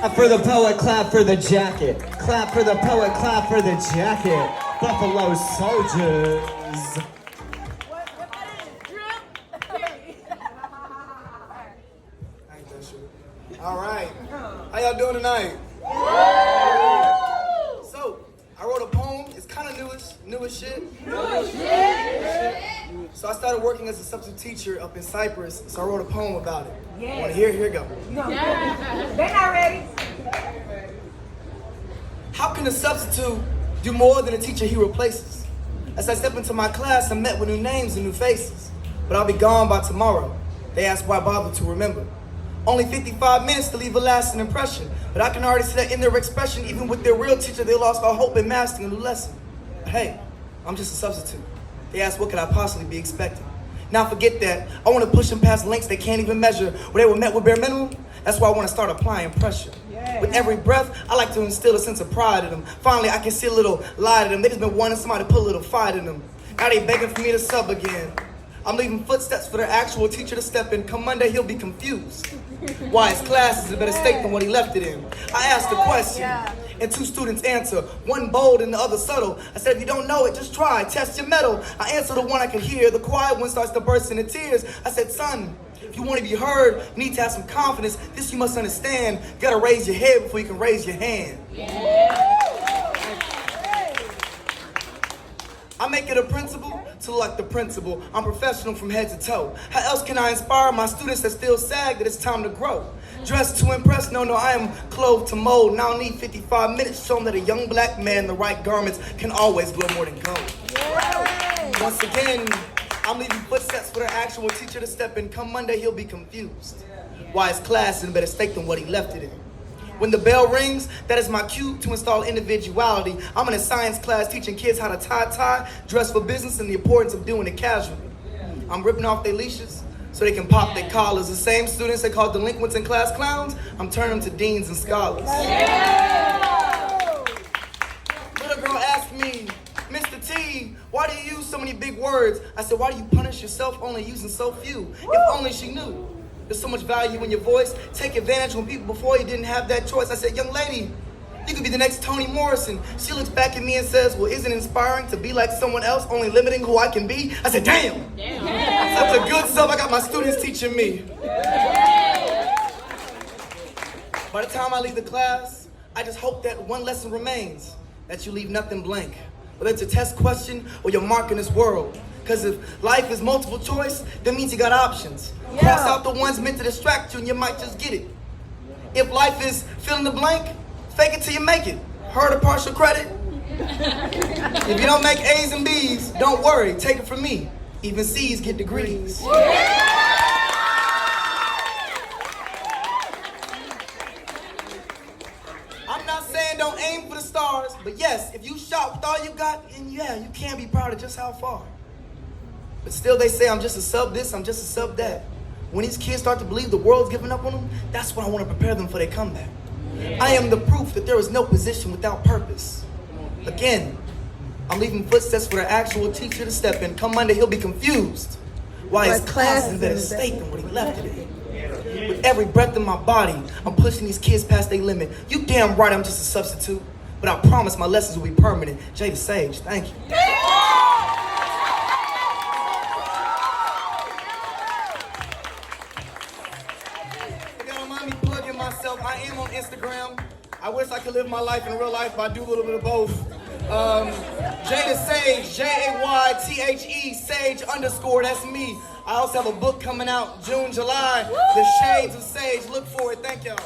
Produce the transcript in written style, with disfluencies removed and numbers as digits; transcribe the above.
Clap for the poet, clap for the jacket. Clap for the poet, clap for the jacket. Buffalo Soldiers. All right. How y'all doing tonight? So, I wrote a poem. It's kind of newish shit. So I started working as a substitute teacher up in Cyprus. So I wrote a poem about it. Want to hear it? Here it go. No. They're not ready. How can a substitute do more than a teacher he replaces? As I step into my class, I'm met with new names and new faces. But I'll be gone by tomorrow. They ask why bother to remember. Only 55 minutes to leave a lasting impression. But I can already see that in their expression. Even with their real teacher, they lost all hope in mastering a new lesson. But hey, I'm just a substitute. They ask what could I possibly be expecting? Now forget that. I want to push them past lengths they can't even measure. Where they were met with bare minimum. That's why I want to start applying pressure. With every breath, I like to instill a sense of pride in them. Finally, I can see a little light in them. They just been wanting somebody to put a little fight in them. Now they begging for me to sub again. I'm leaving footsteps for their actual teacher to step in. Come Monday, he'll be confused. Why his class is in a better state than what he left it in. I asked the question, and two students answer, one bold and the other subtle. I said, if you don't know it, just try, test your mettle. I answer the one I can hear, the quiet one starts to burst into tears. I said, son, if you want to be heard, you need to have some confidence. This you must understand. You gotta raise your head before you can raise your hand. I make it a principle to look like the principal. I'm professional from head to toe. How else can I inspire my students that still sag that it's time to grow? Dressed to impress? No, I am clothed to mold. Now I need 55 minutes to show them that a young black man in the right garments can always glow more than gold. Once again, I'm leaving footsteps for their actual teacher to step in. Come Monday, he'll be confused. Why his class is in a better state than what he left it in. When the bell rings, that is my cue to install individuality. I'm in a science class teaching kids how to tie, dress for business, and the importance of doing it casually. I'm ripping off their leashes so they can pop their collars. The same students they call delinquents and class clowns, I'm turning them to deans and scholars. Little girl asked me, Mr. T, why do you use so many big words? I said, why do you punish yourself only using so few? If only she knew. There's so much value in your voice. Take advantage when people before you didn't have that choice. I said, young lady, you could be the next Toni Morrison. She looks back at me and says, well, isn't it inspiring to be like someone else, only limiting who I can be? I said, damn. Such a good self. I got my students teaching me. By the time I leave the class, I just hope that one lesson remains, that you leave nothing blank. Whether it's a test question or your mark in this world. Because if life is multiple choice, that means you got options. Cross out the ones meant to distract you and you might just get it. If life is fill in the blank, fake it till you make it. Heard of partial credit? If you don't make A's and B's, don't worry, take it from me. Even C's get degrees. I'm not saying don't aim for the stars, but yes, if you shot with all you got, and yeah, you can be proud of just how far. But still they say I'm just a sub this, I'm just a sub that. When these kids start to believe the world's giving up on them, that's when I want to prepare them for their comeback. I am the proof that there is no position without purpose. Again, I'm leaving footsteps for the actual teacher to step in. Come Monday, he'll be confused. Why his class is in a better state than what he left it in. With every breath in my body, I'm pushing these kids past their limit. You damn right I'm just a substitute, but I promise my lessons will be permanent. Jada Sage, thank you. I am on Instagram. I wish I could live my life in real life, but I do a little bit of both. Jada Sage, Jaythe, Sage _, that's me. I also have a book coming out June, July, The Shades of Sage. Look for it. Thank y'all.